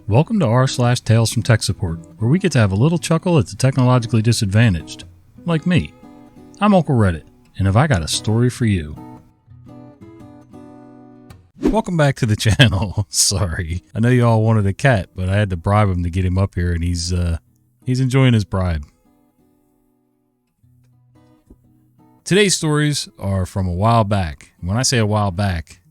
Welcome to r/Tales from Tech Support, where we get to have a little chuckle at the technologically disadvantaged. Like me. I'm Uncle Reddit, and have I got a story for you. Welcome back to the channel. Sorry. I know you all wanted a cat, but I had to bribe him to get him up here, and he's enjoying his bribe. Today's stories are from a while back. When I say a while back,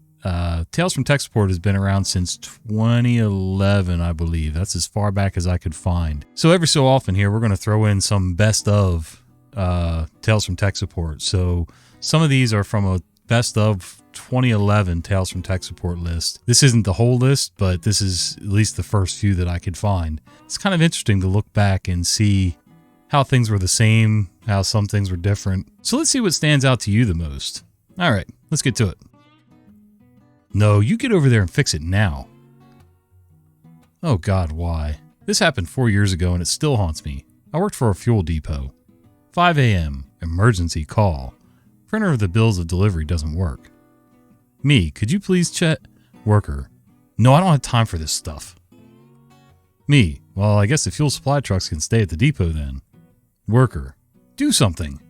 Tales from Tech Support has been around since 2011, I believe. That's as far back as I could find. So every so often here, we're going to throw in some best of Tales from Tech Support. So some of these are from a best of 2011 Tales from Tech Support list. This isn't the whole list, but this is at least the first few that I could find. It's kind of interesting to look back and see how things were the same, how some things were different. So let's see what stands out to you the most. All right, let's get to it. No, you get over there and fix it now. Oh God, why? This happened 4 years ago and it still haunts me. I worked for a fuel depot. 5 a.m. Emergency call. Printer of the bills of delivery doesn't work. Me, could you please check? Worker. No, I don't have time for this stuff. Me, well, I guess the fuel supply trucks can stay at the depot then. Worker. Do something.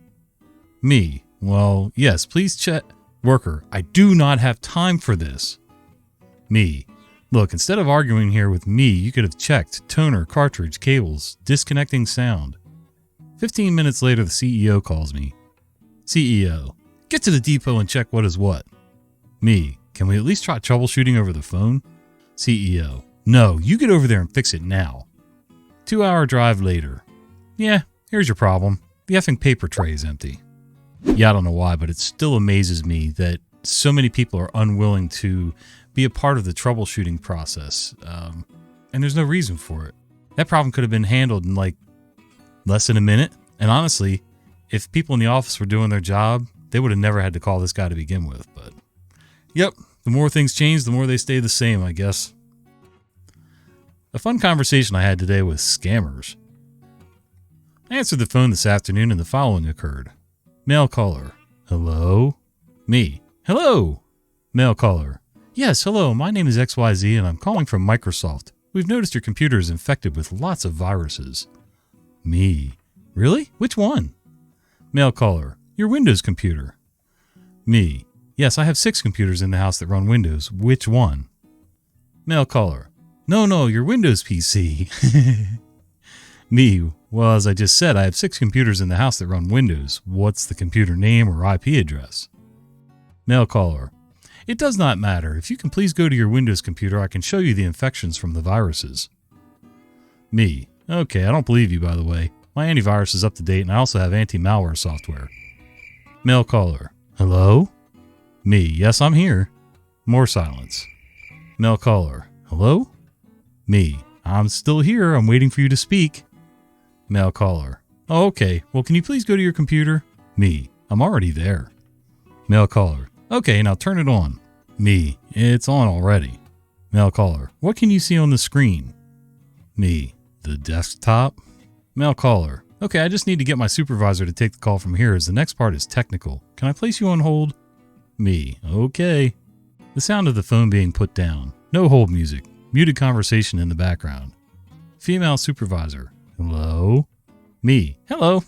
Me, well, yes, please check. Worker, I do not have time for this. Me, look, instead of arguing here with me, you could have checked toner, cartridge, cables, disconnecting sound. 15 minutes later, the CEO calls me. CEO, get to the depot and check what is what. Me, can we at least try troubleshooting over the phone? CEO, no, you get over there and fix it now. 2-hour drive later. Yeah, here's your problem. The effing paper tray is empty. Yeah, I don't know why, but it still amazes me that so many people are unwilling to be a part of the troubleshooting process. And there's no reason for it. That problem could have been handled in like less than a minute. And honestly, if people in the office were doing their job, they would have never had to call this guy to begin with. But yep, the more things change, the more they stay the same, I guess. A fun conversation I had today with scammers. I answered the phone this afternoon and the following occurred. Male caller. Hello? Me. Hello? Male caller. Yes, hello, my name is XYZ and I'm calling from Microsoft. We've noticed your computer is infected with lots of viruses. Me. Really? Which one? Male caller. Your Windows computer. Me. Yes, I have 6 computers in the house that run Windows. Which one? Male caller. No, your Windows PC. Me. Well, as I just said, I have 6 computers in the house that run Windows. What's the computer name or IP address? Male caller. It does not matter. If you can please go to your Windows computer, I can show you the infections from the viruses. Me. Okay, I don't believe you, by the way. My antivirus is up to date and I also have anti-malware software. Male caller. Hello? Me. Yes, I'm here. More silence. Male caller. Hello? Me. I'm still here. I'm waiting for you to speak. Male caller. Oh, okay. Well, can you please go to your computer? Me. I'm already there. Male caller. Okay, now turn it on. Me. It's on already. Male caller. What can you see on the screen? Me. The desktop. Male caller. Okay, I just need to get my supervisor to take the call from here as the next part is technical. Can I place you on hold? Me. Okay. The sound of the phone being put down. No hold music. Muted conversation in the background. Female supervisor. Hello? Me. Hello.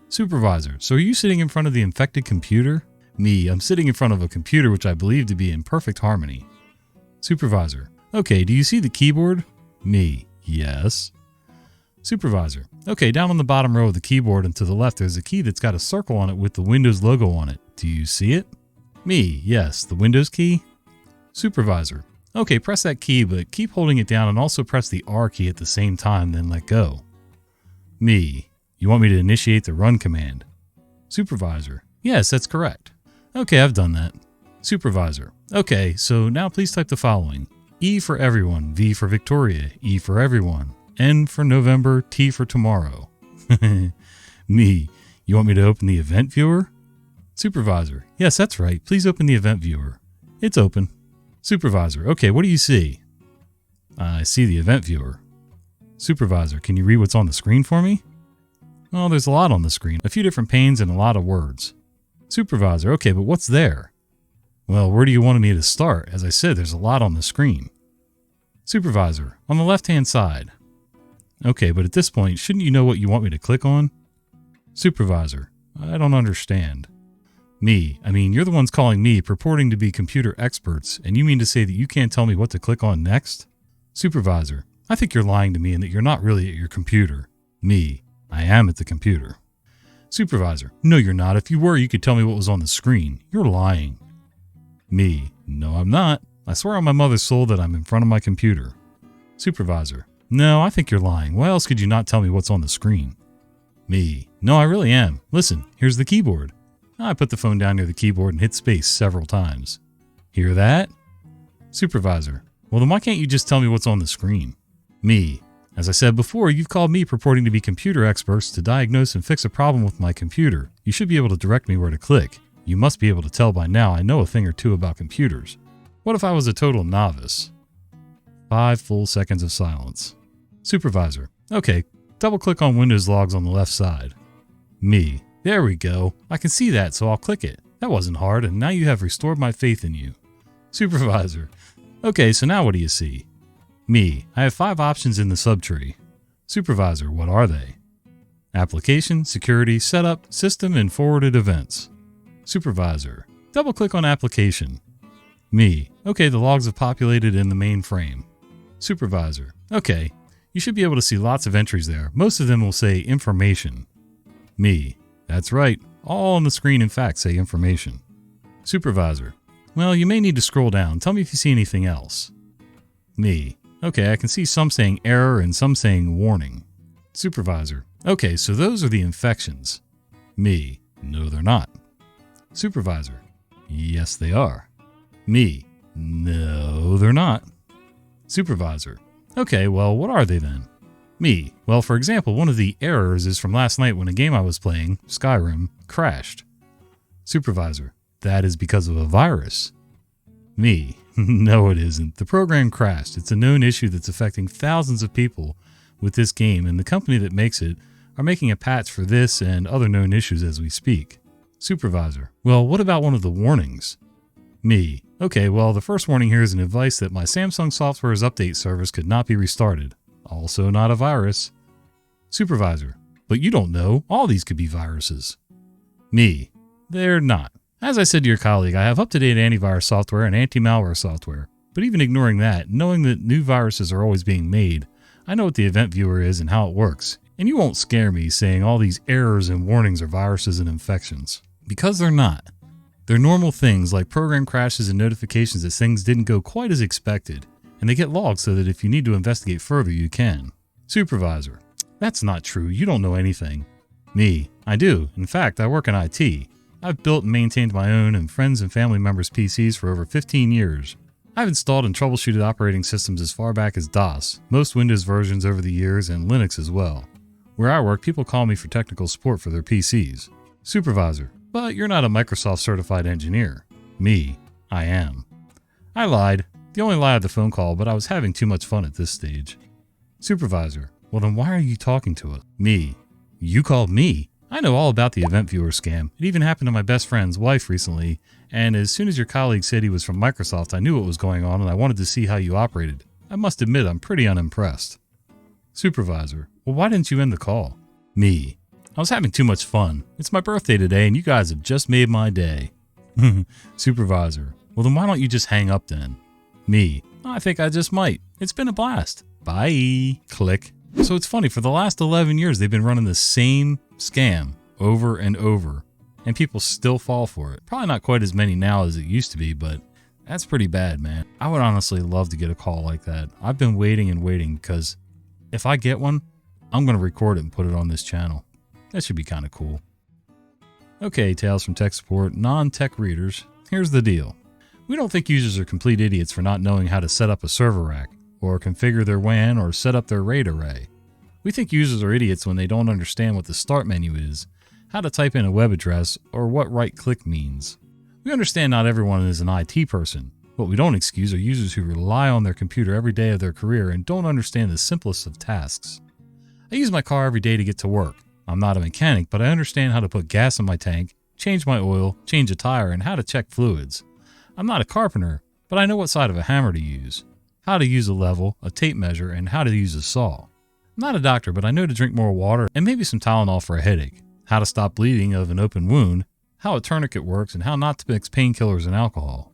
Supervisor. So are you sitting in front of the infected computer? Me. I'm sitting in front of a computer which I believe to be in perfect harmony. Supervisor. Okay, do you see the keyboard? Me. Yes. Supervisor. Okay, down on the bottom row of the keyboard and to the left there's a key that's got a circle on it with the Windows logo on it. Do you see it? Me. Yes. The Windows key? Supervisor. Okay, press that key, but keep holding it down and also press the R key at the same time, then let go. Me. You want me to initiate the run command? Supervisor. Yes, that's correct. Okay, I've done that. Supervisor. Okay, so now please type the following. E for everyone, V for Victoria, E for everyone, N for November, T for tomorrow. Me. You want me to open the event viewer? Supervisor. Yes, that's right. Please open the event viewer. It's open. Supervisor. Okay, what do you see? I see the event viewer. Supervisor. Can you read what's on the screen for me? Well, there's a lot on the screen. A few different panes and a lot of words. Supervisor. Okay, but what's there? Well, where do you want me to start? As I said, there's a lot on the screen. Supervisor, on the left-hand side. Okay, but at this point, shouldn't you know what you want me to click on? Supervisor, I don't understand. Me, I mean, you're the ones calling me, purporting to be computer experts, and you mean to say that you can't tell me what to click on next? Supervisor, I think you're lying to me and that you're not really at your computer. Me, I am at the computer. Supervisor, no you're not. If you were, you could tell me what was on the screen. You're lying. Me, no I'm not. I swear on my mother's soul that I'm in front of my computer. Supervisor, no, I think you're lying. Why else could you not tell me what's on the screen? Me, no, I really am. Listen, here's the keyboard. I put the phone down near the keyboard and hit space several times. Hear that? Supervisor, well then why can't you just tell me what's on the screen? Me, as I said before, you've called me purporting to be computer experts to diagnose and fix a problem with my computer. You should be able to direct me where to click. You must be able to tell by now I know a thing or two about computers. What if I was a total novice? 5 full seconds of silence. Supervisor, okay, double click on Windows logs on the left side. Me, there we go. I can see that, so I'll click it. That wasn't hard, and now you have restored my faith in you. Supervisor, okay, so now what do you see? Me, I have 5 options in the subtree. Supervisor, what are they? Application, security, setup, system, and forwarded events. Supervisor, double click on application. Me, okay, the logs have populated in the main frame. Supervisor, okay, you should be able to see lots of entries there. Most of them will say information. Me, that's right, all on the screen in fact say information. Supervisor, well, you may need to scroll down. Tell me if you see anything else. Me, okay, I can see some saying error and some saying warning. Supervisor, okay, so those are the infections. Me, no they're not. Supervisor, yes they are. Me, no they're not. Supervisor, okay, well what are they then? Me, well for example, one of the errors is from last night when a game I was playing, Skyrim, crashed. Supervisor, that is because of a virus. Me, no it isn't. The program crashed. It's a known issue that's affecting thousands of people with this game, and the company that makes it are making a patch for this and other known issues as we speak. Supervisor, well what about one of the warnings? Me, okay, well the first warning here is an advice that my Samsung Software's update service could not be restarted. Also not a virus. Supervisor, but you don't know. All these could be viruses. Me, they're not. As I said to your colleague, I have up-to-date antivirus software and anti-malware software. But even ignoring that, knowing that new viruses are always being made, I know what the event viewer is and how it works. And you won't scare me saying all these errors and warnings are viruses and infections. Because they're not. They're normal things like program crashes and notifications that things didn't go quite as expected. And they get logged so that if you need to investigate further, you can. Supervisor, that's not true. You don't know anything. Me, I do. In fact, I work in IT. I've built and maintained my own and friends and family members' PCs for over 15 years. I've installed and troubleshooted operating systems as far back as DOS, most Windows versions over the years, and Linux as well. Where I work, people call me for technical support for their PCs. Supervisor, but you're not a Microsoft certified engineer. Me, I am. I lied. The only lie of the phone call, but I was having too much fun at this stage. Supervisor, well then why are you talking to us? Me, you called me? I know all about the event viewer scam. It even happened to my best friend's wife recently, and as soon as your colleague said he was from Microsoft, I knew what was going on and I wanted to see how you operated. I must admit I'm pretty unimpressed. Supervisor, well why didn't you end the call? Me, I was having too much fun. It's my birthday today and you guys have just made my day. Supervisor, well then why don't you just hang up then? Me, I think I just might. It's been a blast. Bye. Click. So it's funny, for the last 11 years they've been running the same scam over and over, and people still fall for it. Probably not quite as many now as it used to be, but that's pretty bad, man. I would honestly love to get a call like that. I've been waiting and waiting because if I get one, I'm going to record it and put it on this channel. That should be kind of cool. Okay, Tales from Tech Support, non-tech readers, here's the deal. We don't think users are complete idiots for not knowing how to set up a server rack, or configure their WAN, or set up their RAID array. We think users are idiots when they don't understand what the start menu is, how to type in a web address, or what right-click means. We understand not everyone is an IT person. What we don't excuse are users who rely on their computer every day of their career and don't understand the simplest of tasks. I use my car every day to get to work. I'm not a mechanic, but I understand how to put gas in my tank, change my oil, change a tire, and how to check fluids. I'm not a carpenter, but I know what side of a hammer to use. how to use a level, a tape measure, and how to use a saw. I'm not a doctor, but I know to drink more water and maybe some Tylenol for a headache, how to stop bleeding of an open wound, how a tourniquet works, and how not to mix painkillers and alcohol.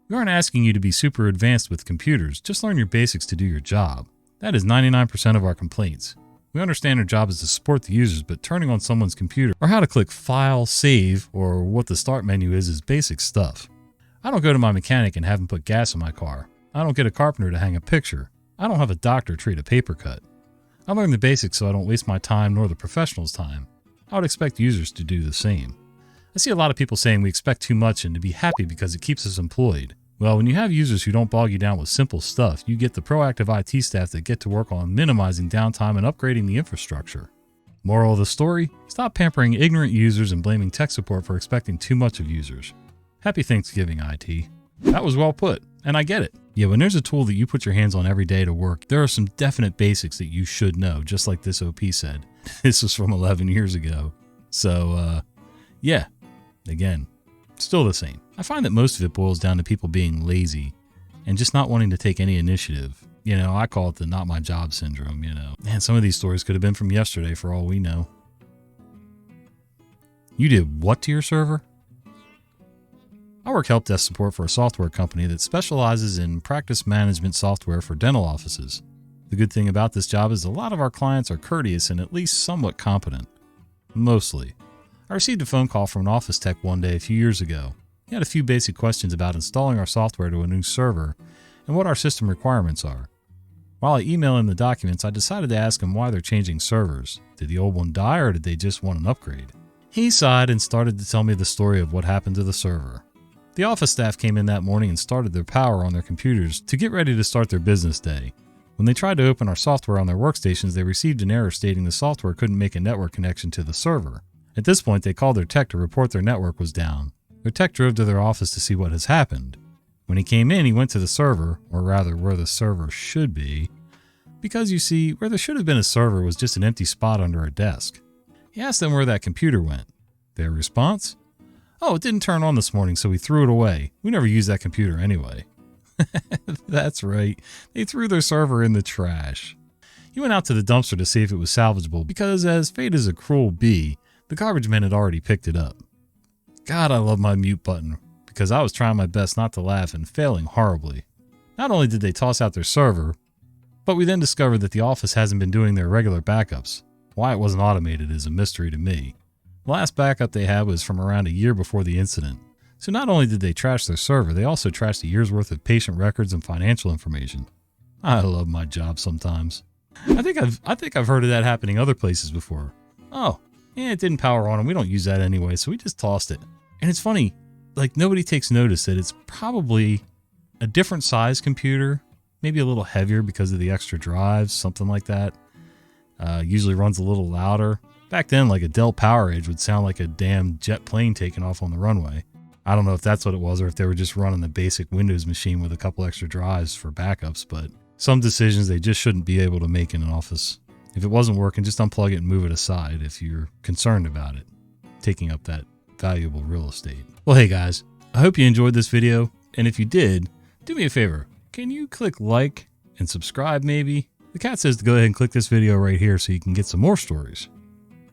We aren't asking you to be super advanced with computers, just learn your basics to do your job. That is 99% of our complaints. We understand our job is to support the users, but turning on someone's computer or how to click File, Save, or what the start menu is basic stuff. I don't go to my mechanic and have him put gas in my car. I don't get a carpenter to hang a picture. I don't have a doctor treat a paper cut. I learn the basics so I don't waste my time nor the professional's time. I would expect users to do the same. I see a lot of people saying we expect too much and to be happy because it keeps us employed. Well, when you have users who don't bog you down with simple stuff, you get the proactive IT staff that get to work on minimizing downtime and upgrading the infrastructure. Moral of the story, stop pampering ignorant users and blaming tech support for expecting too much of users. Happy Thanksgiving, IT. That was well put, and I get it. Yeah, when there's a tool that you put your hands on every day to work, there are some definite basics that you should know, just like this OP said. This was from 11 years ago. So, yeah, again, still the same. I find that most of it boils down to people being lazy and just not wanting to take any initiative. You know, I call it the not my job syndrome, you know. Man, some of these stories could have been from yesterday for all we know. You did what to your server? I work help desk support for a software company that specializes in practice management software for dental offices. The good thing about this job is a lot of our clients are courteous and at least somewhat competent. Mostly. I received a phone call from an office tech one day a few years ago. He had a few basic questions about installing our software to a new server and what our system requirements are. While I emailed him the documents, I decided to ask him why they're changing servers. Did the old one die or did they just want an upgrade? He sighed and started to tell me the story of what happened to the server. The office staff came in that morning and started their power on their computers to get ready to start their business day. When they tried to open our software on their workstations, they received an error stating the software couldn't make a network connection to the server. At this point, they called their tech to report their network was down. Their tech drove to their office to see what has happened. When he came in, he went to the server, or rather where the server should be, because you see, where there should have been a server was just an empty spot under a desk. He asked them where that computer went. Their response? Oh, it didn't turn on this morning, so we threw it away. We never used that computer anyway. That's right, they threw their server in the trash. He went out to the dumpster to see if it was salvageable because, as fate is a cruel bee, the garbage man had already picked it up. God, I love my mute button because I was trying my best not to laugh and failing horribly. Not only did they toss out their server, but we then discovered that the office hasn't been doing their regular backups. Why it wasn't automated is a mystery to me. The last backup they had was from around a year before the incident. So not only did they trash their server, they also trashed a year's worth of patient records and financial information. I love my job sometimes. I think I've heard of that happening other places before. Oh, yeah, it didn't power on and we don't use that anyway, so we just tossed it. And it's funny, like nobody takes notice that it's probably a different size computer, maybe a little heavier because of the extra drives, something like that. Usually runs a little louder. Back then, like a Dell PowerEdge would sound like a damn jet plane taking off on the runway. I don't know if that's what it was or if they were just running the basic Windows machine with a couple extra drives for backups, but some decisions they just shouldn't be able to make in an office. If it wasn't working, just unplug it and move it aside if you're concerned about it, taking up that valuable real estate. Well, hey guys, I hope you enjoyed this video, and if you did, do me a favor. Can you click like and subscribe maybe? The cat says to go ahead and click this video right here so you can get some more stories.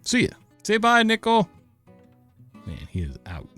See ya. Say bye, Nickel. Man, he is out.